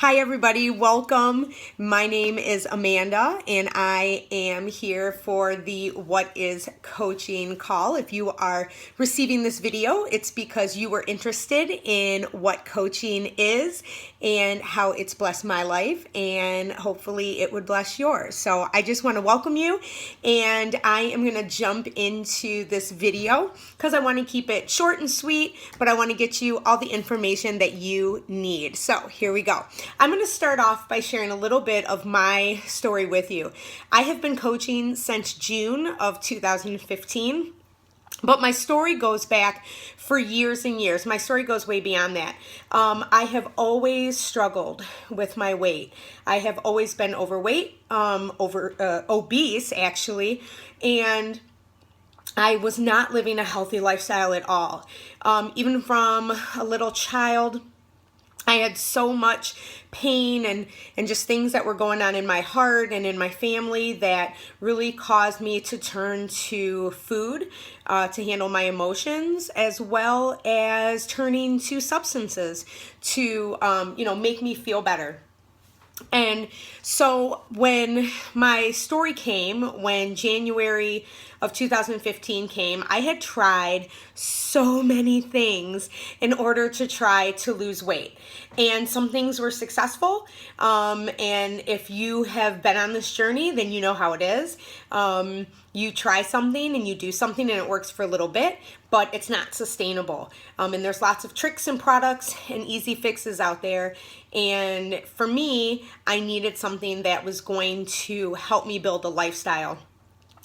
Hi everybody, welcome. My name is Amanda and I am here for the What is Coaching call. If you are receiving this video, it's because you were interested in what coaching is and how it's blessed my life, and hopefully it would bless yours. So I just want to welcome you, and I am going to jump into this video because I want to keep it short and sweet, but I want to get you all the information that you need. So here we go. I'm going to start off by sharing a little bit of my story with you. I have been coaching since June of 2015. But my story goes back for years and years. My story goes way beyond that. I have always struggled with my weight. I have always been overweight, obese actually, and I was not living a healthy lifestyle at all. Even from a little child, I had so much pain and just things that were going on in my heart and in my family that really caused me to turn to food to handle my emotions, as well as turning to substances to make me feel better. And so when my story came, when January of 2015 came, I had tried so many things in order to try to lose weight. And some things were successful. And if you have been on this journey, then you know how it is. You try something and you do something and it works for a little bit, but it's not sustainable. And there's lots of tricks and products and easy fixes out there. And for me, I needed something that was going to help me build a lifestyle.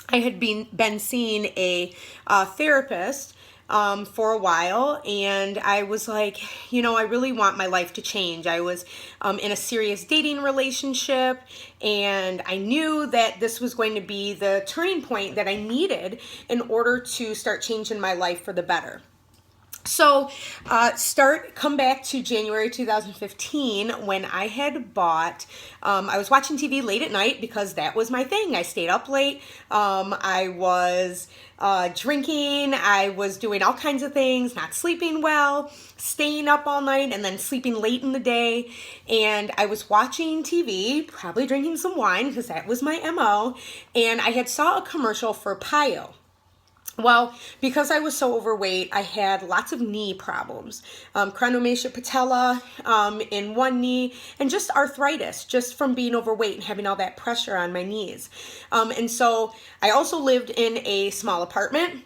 I had been seeing a therapist for a while, and I was like, I really want my life to change. I was in a serious dating relationship, and I knew that this was going to be the turning point that I needed in order to start changing my life for the better. So come back to January 2015 when I had bought, I was watching TV late at night because that was my thing. I stayed up late. I was drinking. I was doing all kinds of things, not sleeping well, staying up all night, and then sleeping late in the day. And I was watching TV, probably drinking some wine because that was my MO. And I had saw a commercial for Pio. Well, because I was so overweight, I had lots of knee problems, chronomatia patella in one knee, and just arthritis, just from being overweight and having all that pressure on my knees. And so I also lived in a small apartment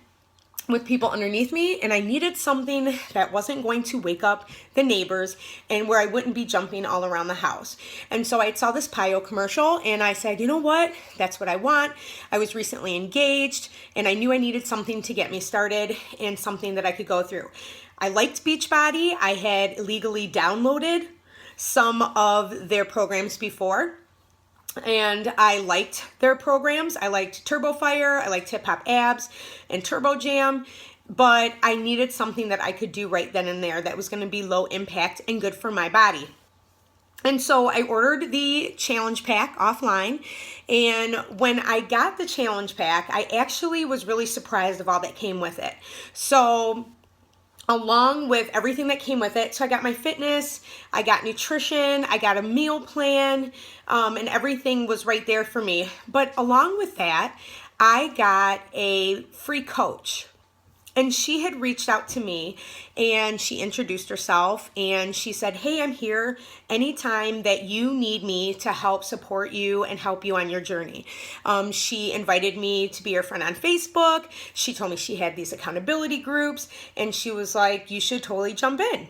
with people underneath me, and I needed something that wasn't going to wake up the neighbors and where I wouldn't be jumping all around the house. And so I saw this Pio commercial and I said, you know what? That's what I want. I was recently engaged and I knew I needed something to get me started and something that I could go through. I liked Beachbody. I had illegally downloaded some of their programs before, and I liked their programs. I liked Turbo Fire, I liked Hip Hop Abs and Turbo Jam, but I needed something that I could do right then and there that was going to be low impact and good for my body. And so I ordered the challenge pack offline, and when I got the challenge pack, I actually was really surprised of all that came with it. So along with everything that came with it. So I got my fitness, I got nutrition, I got a meal plan, and everything was right there for me. But along with that, I got a free coach. And she had reached out to me and she introduced herself and she said, hey, I'm here anytime that you need me to help support you and help you on your journey. She invited me to be her friend on Facebook. She told me she had these accountability groups and she was like, you should totally jump in.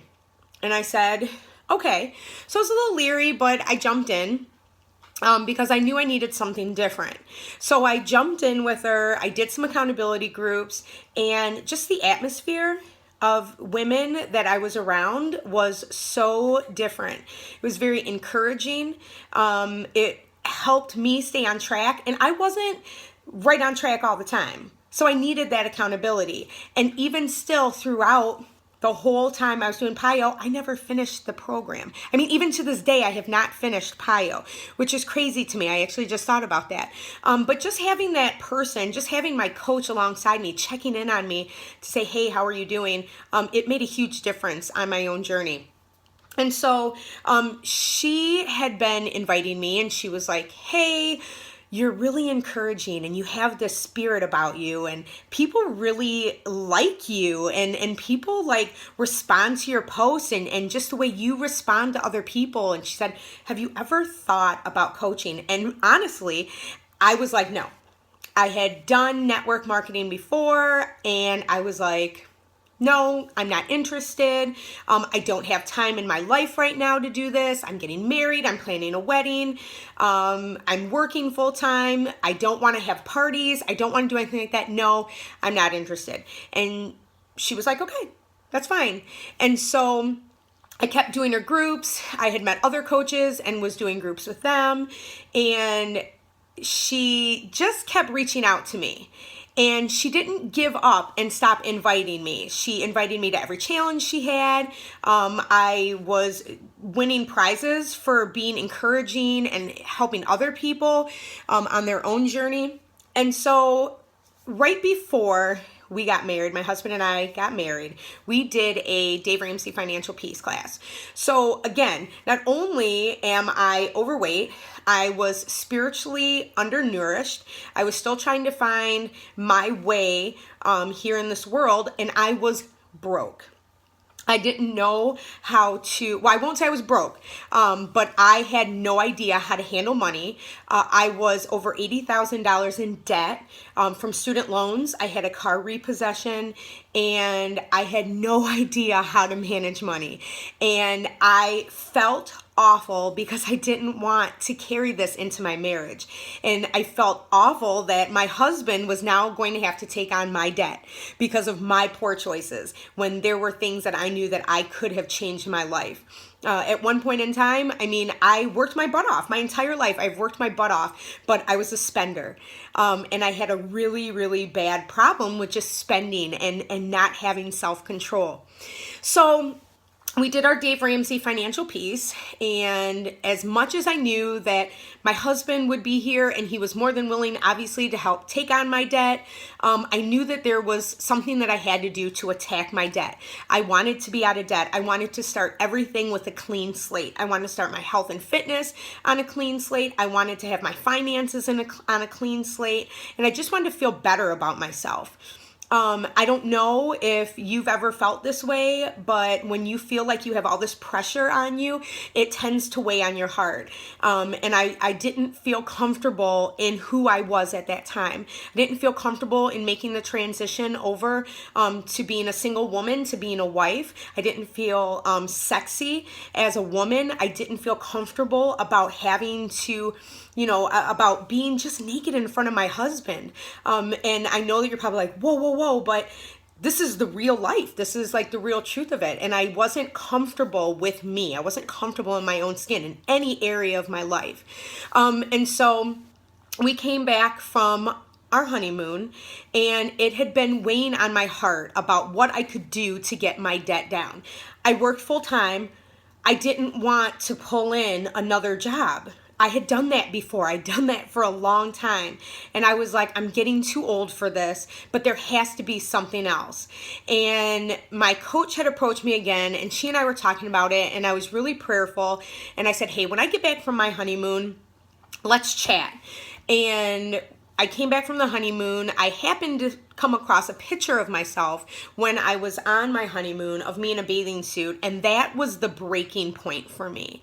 And I said, okay. So I was a little leery, but I jumped in. Because I knew I needed something different. So I jumped in with her, I did some accountability groups, and just the atmosphere of women that I was around was so different. It was very encouraging. It helped me stay on track, and I wasn't right on track all the time. So I needed that accountability. And even still throughout the whole time I was doing Pio, I never finished the program. I mean, even to this day, I have not finished Pio, which is crazy to me. I actually just thought about that. But just having that person, just having my coach alongside me, checking in on me to say, hey, how are you doing? It made a huge difference on my own journey. And so she had been inviting me, and she was like, hey, you're really encouraging and you have this spirit about you, and people really like you, and people like respond to your posts, and just the way you respond to other people. And she said, have you ever thought about coaching? And honestly, I was like, no. I had done network marketing before, and I was like, no, I'm not interested. I don't have time in my life right now to do this. I'm getting married. I'm planning a wedding. I'm working full time. I don't want to have parties. I don't want to do anything like that. No, I'm not interested. And she was like, okay, that's fine. And so I kept doing her groups. I had met other coaches and was doing groups with them. And she just kept reaching out to me. And she didn't give up and stop inviting me. She invited me to every challenge she had. I was winning prizes for being encouraging and helping other people on their own journey. And so right before we got married, my husband and I got married, we did a Dave Ramsey financial peace class. So again, not only am I overweight, I was spiritually undernourished. I was still trying to find my way here in this world, and I was broke. I didn't know how to, well, I won't say I was broke, but I had no idea how to handle money. I was over $80,000 in debt from student loans. I had a car repossession, and I had no idea how to manage money. And I felt awful because I didn't want to carry this into my marriage. And I felt awful that my husband was now going to have to take on my debt because of my poor choices, when there were things that I knew that I could have changed my life. At one point in time, I mean, I worked my butt off. My entire life, I've worked my butt off, but I was a spender. And I had a really, really bad problem with just spending and not having self-control. So we did our Dave Ramsey financial piece, and as much as I knew that my husband would be here and he was more than willing, obviously, to help take on my debt, I knew that there was something that I had to do to attack my debt. I wanted to be out of debt. I wanted to start everything with a clean slate. I wanted to start my health and fitness on a clean slate. I wanted to have my finances on a clean slate, and I just wanted to feel better about myself. I don't know if you've ever felt this way, but when you feel like you have all this pressure on you, it tends to weigh on your heart. And I didn't feel comfortable in who I was at that time. I didn't feel comfortable in making the transition over to being a single woman, to being a wife. I didn't feel sexy as a woman. I didn't feel comfortable about having to, about being just naked in front of my husband. And I know that you're probably like, whoa, but this is the real life. This is like the real truth of it. And I wasn't comfortable with me. I wasn't comfortable in my own skin in any area of my life. And so we came back from our honeymoon, and it had been weighing on my heart about what I could do to get my debt down. I worked full time. I didn't want to pull in another job. I had done that before. I'd done that for a long time. And I was like, I'm getting too old for this, but there has to be something else. And my coach had approached me again, and she and I were talking about it, and I was really prayerful. And I said, hey, when I get back from my honeymoon, let's chat. And I came back from the honeymoon. I happened to come across a picture of myself when I was on my honeymoon of me in a bathing suit, and that was the breaking point for me.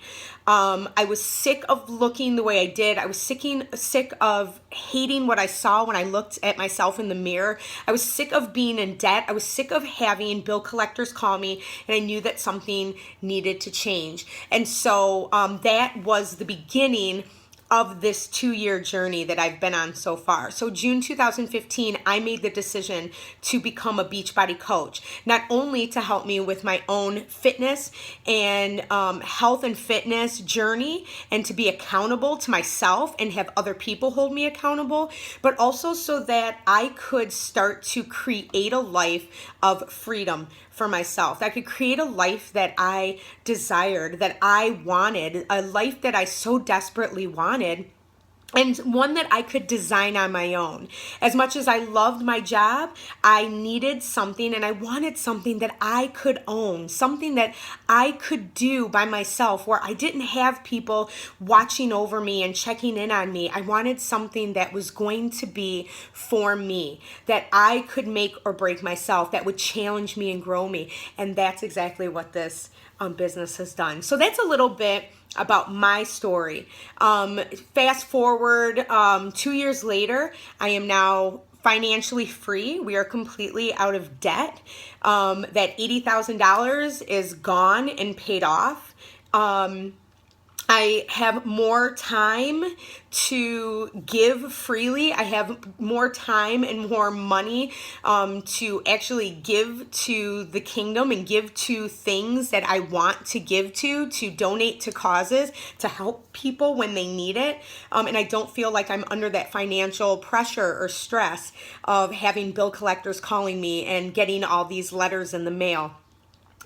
I was sick of looking the way I did. I was sick of hating what I saw when I looked at myself in the mirror. I was sick of being in debt. I was sick of having bill collectors call me, and I knew that something needed to change. And so that was the beginning of this 2-year journey that I've been on so far. So June 2015, I made the decision to become a Beachbody coach, not only to help me with my own fitness and health and fitness journey, and to be accountable to myself and have other people hold me accountable, but also so that I could start to create a life of freedom for myself. I could create a life that I desired, that I wanted, a life that I so desperately wanted. and one that I could design on my own. As much as I loved my job, I needed something and I wanted something that I could own, something that I could do by myself where I didn't have people watching over me and checking in on me. I wanted something that was going to be for me, that I could make or break myself, that would challenge me and grow me. And that's exactly what this business has done. So that's a little bit about my story. Fast forward 2 years later, I am now financially free. We are completely out of debt. That $80,000 is gone and paid off. I have more time to give freely. I have more time and more money to actually give to the kingdom and give to things that I want to give to donate to causes, to help people when they need it. And I don't feel like I'm under that financial pressure or stress of having bill collectors calling me and getting all these letters in the mail.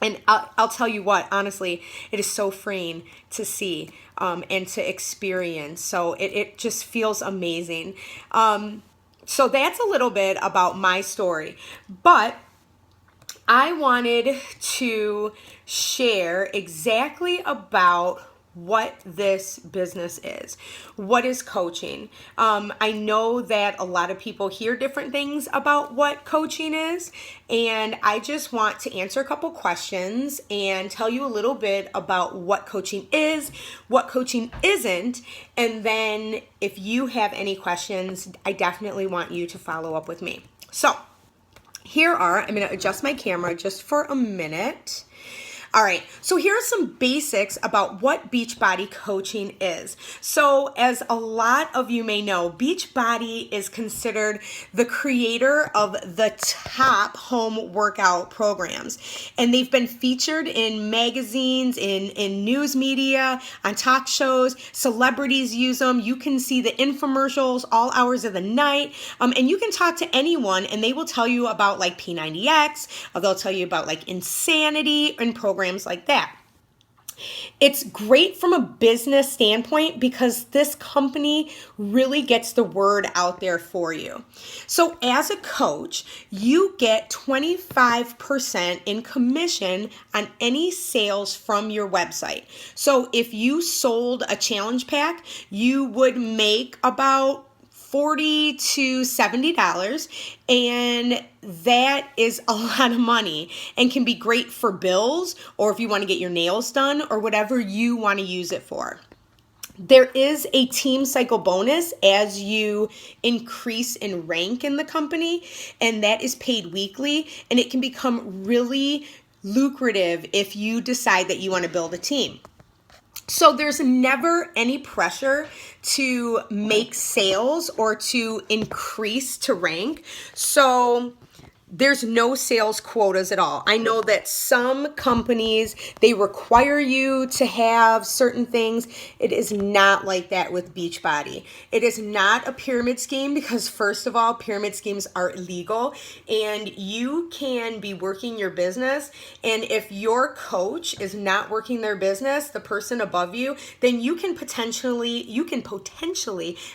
And I'll tell you what, honestly, it is so freeing to see and to experience. So it just feels amazing. So that's a little bit about my story. But I wanted to share exactly about what this business is. What is coaching? I know that a lot of people hear different things about what coaching is, and I just want to answer a couple questions and tell you a little bit about what coaching is, what coaching isn't, and then if you have any questions, I definitely want you to follow up with me. So I'm going to adjust my camera just for a minute. All right, so here are some basics about what Beachbody coaching is. So as a lot of you may know, Beachbody is considered the creator of the top home workout programs. And they've been featured in magazines, in news media, on talk shows. Celebrities use them. You can see the infomercials all hours of the night. And you can talk to anyone and they will tell you about like P90X, or they'll tell you about like Insanity and programs like that. It's great from a business standpoint because this company really gets the word out there for you. So as a coach, you get 25% in commission on any sales from your website. So if you sold a challenge pack, you would make about $40 to $70, and that is a lot of money and can be great for bills or if you want to get your nails done or whatever you want to use it for. There is a team cycle bonus as you increase in rank in the company, and that is paid weekly, and it can become really lucrative if you decide that you want to build a team. So there's never any pressure to make sales or to increase to rank. So there's no sales quotas at all. I know that some companies, they require you to have certain things. It is not like that with Beachbody. It is not a pyramid scheme because first of all, pyramid schemes are illegal and you can be working your business. And if your coach is not working their business, the person above you, then you can potentially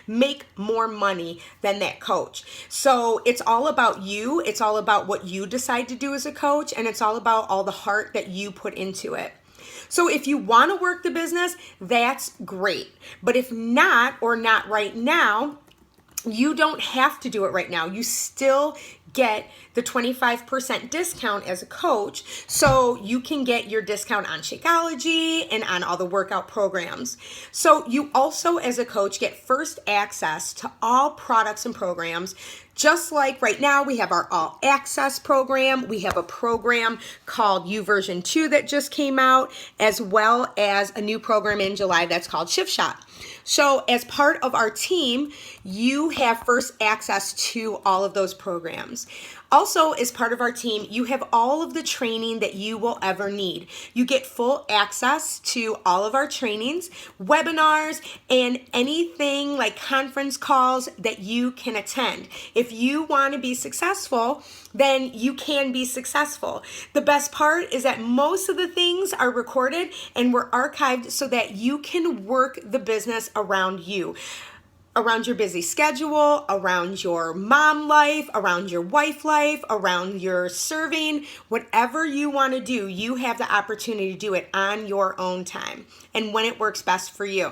make more money than that coach. So it's all about you. It's all about what you decide to do as a coach, and it's all about all the heart that you put into it. So if you want to work the business, that's great. But if not, or not right now, you don't have to do it right now. You still get the 25% discount as a coach, so you can get your discount on Shakeology and on all the workout programs. So you also, as a coach, get first access to all products and programs. Just like right now, we have our All Access program. We have a program called U version 2 that just came out, as well as a new program in July that's called Shift Shot. So as part of our team, you have first access to all of those programs. Also, as part of our team, you have all of the training that you will ever need. You get full access to all of our trainings, webinars, and anything like conference calls that you can attend. If you want to be successful, then you can be successful. The best part is that most of the things are recorded and were archived so that you can work the business around you. around your busy schedule, around your mom life, around your wife life, around your serving, whatever you want to do, you have the opportunity to do it on your own time and when it works best for you.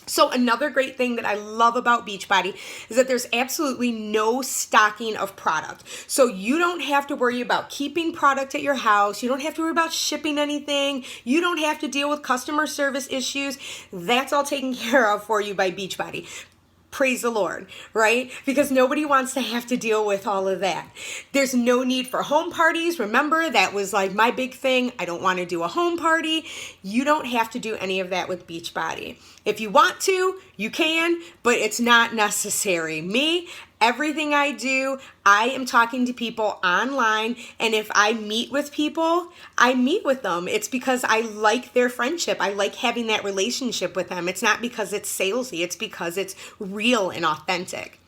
So another great thing that I love about Beachbody is that there's absolutely no stocking of product. So you don't have to worry about keeping product at your house. You don't have to worry about shipping anything. You don't have to deal with customer service issues. That's all taken care of for you by Beachbody. Praise the Lord, right? Because nobody wants to have to deal with all of that. There's no need for home parties. Remember, that was like my big thing. I don't want to do a home party. You don't have to do any of that with Beachbody. If you want to, you can, but it's not necessary. Me, everything I do, I am talking to people online, and if I meet with people, I meet with them. It's because I like their friendship. I like having that relationship with them. It's not because it's salesy. It's because it's real and authentic.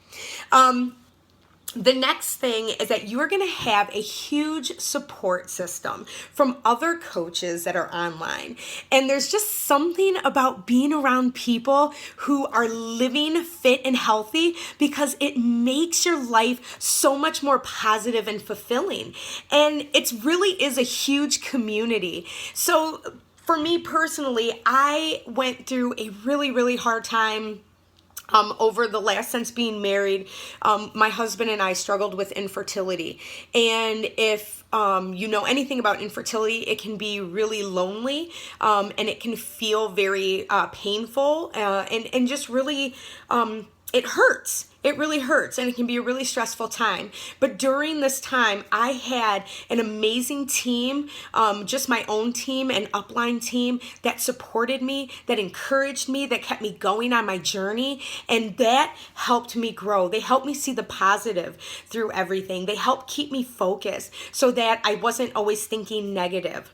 The next thing is that you are going to have a huge support system from other coaches that are online. And there's just something about being around people who are living fit and healthy because it makes your life so much more positive and fulfilling. And it really is a huge community. So for me personally, I went through a really, really hard time over the last, since being married. My husband and I struggled with infertility. And if you know anything about infertility, it can be really lonely, and it can feel very painful, and just really, it hurts. It really hurts, and it can be a really stressful time. But during this time, I had an amazing team, just my own team, an upline team that supported me, that encouraged me, that kept me going on my journey, and that helped me grow. They helped me see the positive through everything. They helped keep me focused so that I wasn't always thinking negative.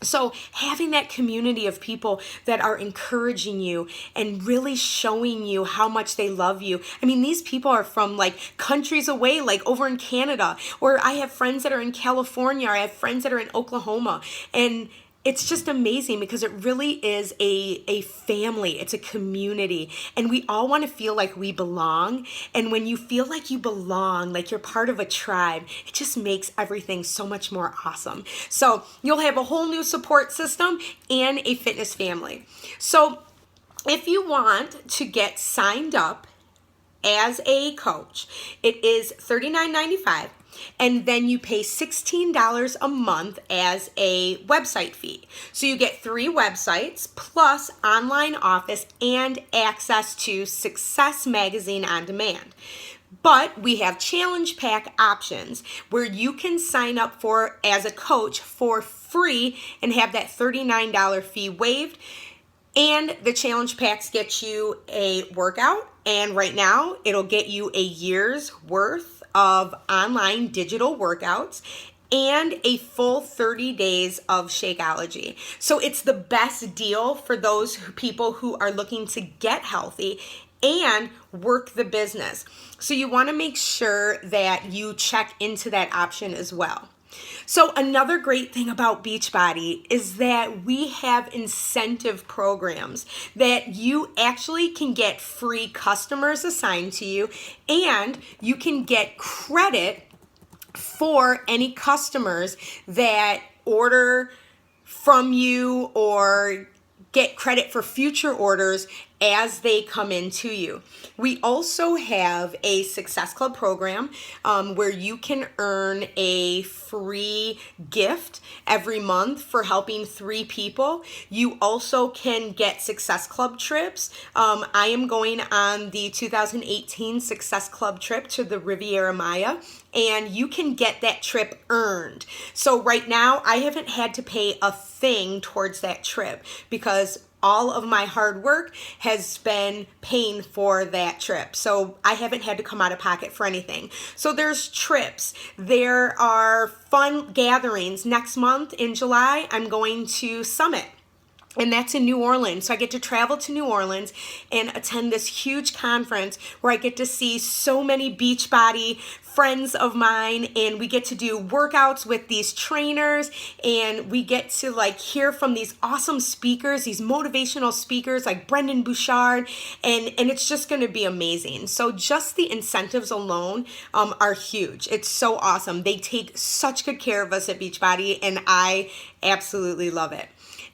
So having that community of people that are encouraging you and really showing you how much they love you. I mean, these people are from like countries away, like over in Canada, or I have friends that are in California, or I have friends that are in Oklahoma. And it's just amazing because it really is a family. It's a community. And we all want to feel like we belong. And when you feel like you belong, like you're part of a tribe, it just makes everything so much more awesome. So you'll have a whole new support system and a fitness family. So if you want to get signed up as a coach, it is $39.95. And then you pay $16 a month as a website fee. So you get 3 websites plus online office and access to Success Magazine on demand. But we have challenge pack options where you can sign up for as a coach for free and have that $39 fee waived. And the challenge packs get you a workout, and right now it'll get you a year's worth of online digital workouts and a full 30 days of Shakeology. So it's the best deal for those people who are looking to get healthy and work the business. So you want to make sure that you check into that option as well. So another great thing about Beachbody is that we have incentive programs that you actually can get free customers assigned to you, and you can get credit for any customers that order from you or get credit for future orders as they come in to you. We also have a Success Club program where you can earn a free gift every month for helping 3 people. You also can get Success Club trips. I am going on the 2018 Success Club trip to the Riviera Maya, and you can get that trip earned. So right now, I haven't had to pay a thing towards that trip because all of my hard work has been paying for that trip. So I haven't had to come out of pocket for anything. So there's trips. There are fun gatherings. Next month in July, I'm going to Summit. And that's in New Orleans. So I get to travel to New Orleans and attend this huge conference where I get to see so many Beachbody friends of mine, and we get to do workouts with these trainers, and we get to like hear from these awesome speakers, these motivational speakers like Brendan Bouchard, and it's just going to be amazing. So just the incentives alone are huge. It's so awesome. They take such good care of us at Beachbody, and I absolutely love it.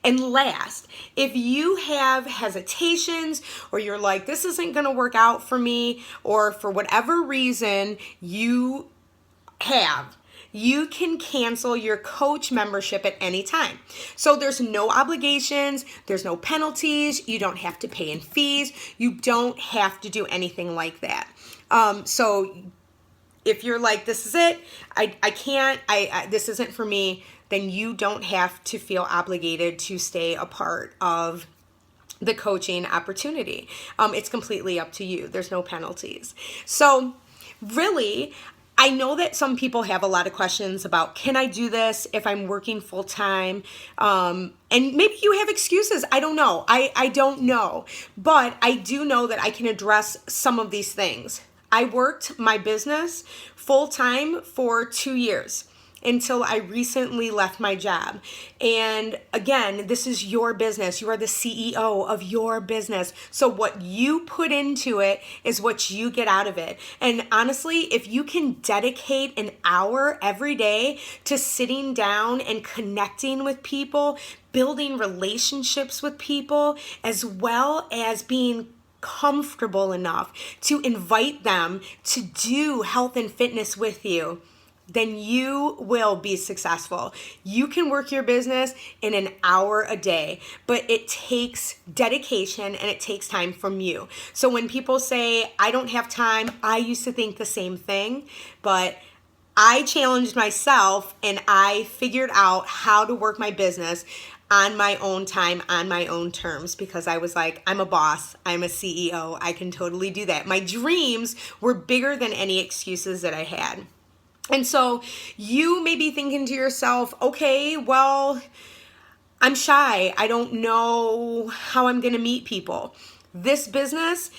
And last, if you have hesitations or you're like, this isn't going to work out for me, or for whatever reason you have, you can cancel your coach membership at any time. So there's no obligations, there's no penalties, you don't have to pay in fees, you don't have to do anything like that. So if you're like, this is it, I can't, this isn't for me, then you don't have to feel obligated to stay a part of the coaching opportunity. It's completely up to you. There's no penalties. So really, I know that some people have a lot of questions about, can I do this if I'm working full time? And maybe you have excuses. I don't know. I don't know. But I do know that I can address some of these things. I worked my business full time for 2 years until I recently left my job. And again, this is your business. You are the CEO of your business. So what you put into it is what you get out of it. And honestly, if you can dedicate an hour every day to sitting down and connecting with people, building relationships with people, as well as being comfortable enough to invite them to do health and fitness with you, then you will be successful. You can work your business in an hour a day, but it takes dedication and it takes time from you. So when people say, I don't have time, I used to think the same thing, but I challenged myself and I figured out how to work my business on my own time, on my own terms, because I was like, I'm a boss, I'm a CEO, I can totally do that. My dreams were bigger than any excuses that I had. And so you may be thinking to yourself, okay, well, I'm shy. I don't know how I'm going to meet people. This business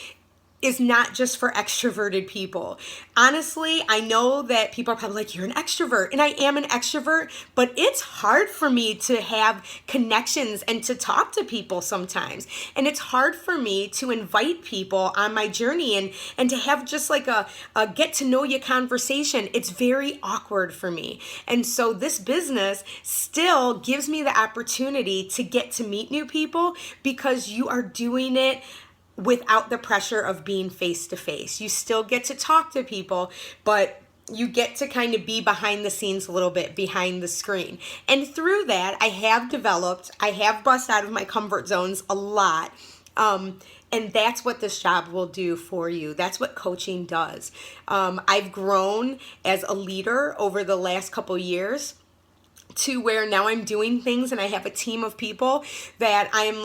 is not just for extroverted people. Honestly, I know that people are probably like, you're an extrovert, and I am an extrovert, but it's hard for me to have connections and to talk to people sometimes. And it's hard for me to invite people on my journey and to have just like a get to know you conversation. It's very awkward for me. And so this business still gives me the opportunity to get to meet new people because you are doing it without the pressure of being face to face. You still get to talk to people, but you get to kind of be behind the scenes a little bit, behind the screen. And through that, I have bust out of my comfort zones a lot. And that's what this job will do for you. That's what coaching does. I've grown as a leader over the last couple years to where now I'm doing things and I have a team of people that I'm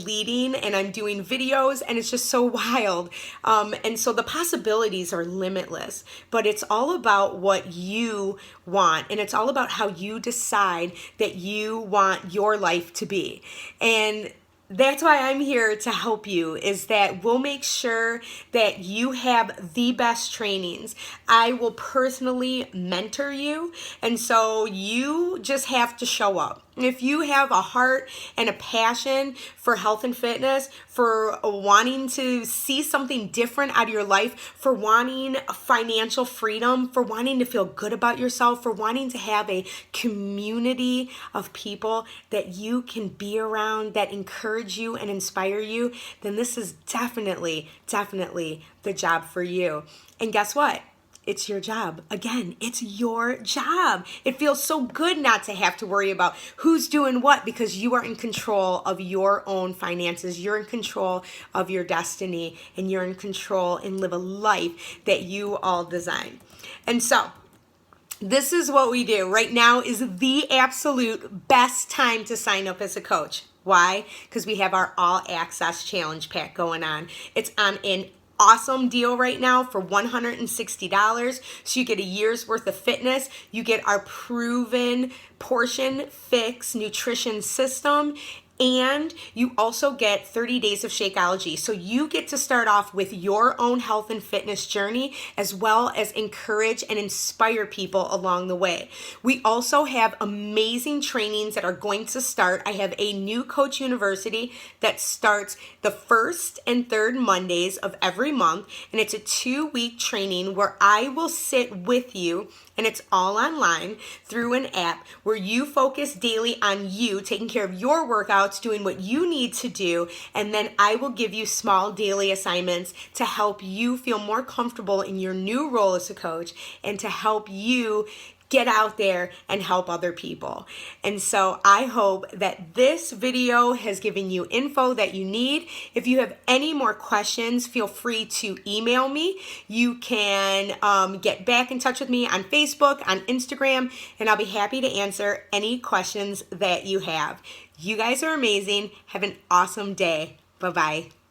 leading and I'm doing videos, and it's just so wild. And so the possibilities are limitless, but it's all about what you want, and it's all about how you decide that you want your life to be. And that's why I'm here to help you, is that we'll make sure that you have the best trainings. I will personally mentor you, and so you just have to show up. If you have a heart and a passion for health and fitness, for wanting to see something different out of your life, for wanting financial freedom, for wanting to feel good about yourself, for wanting to have a community of people that you can be around, that encourage you and inspire you, then this is definitely the job for you. And guess what? It's your job. Again, it's your job. It feels so good not to have to worry about who's doing what, because you are in control of your own finances. You're in control of your destiny, and you're in control and live a life that you all design. And so this is what we do. Right now is the absolute best time to sign up as a coach. Why? Because we have our All Access Challenge Pack going on. It's on an awesome deal right now for $160. So you get a year's worth of fitness. You get our proven Portion Fix nutrition system. And you also get 30 days of Shakeology. So you get to start off with your own health and fitness journey, as well as encourage and inspire people along the way. We also have amazing trainings that are going to start. I have a new Coach University that starts the first and third Mondays of every month. And it's a 2-week training where I will sit with you, and it's all online through an app where you focus daily on you, taking care of your workouts, doing what you need to do, and then I will give you small daily assignments to help you feel more comfortable in your new role as a coach and to help you get out there and help other people. And so I hope that this video has given you info that you need. If you have any more questions, feel free to email me. You can get back in touch with me on Facebook, on Instagram, and I'll be happy to answer any questions that you have. You guys are amazing. Have an awesome day. Bye-bye.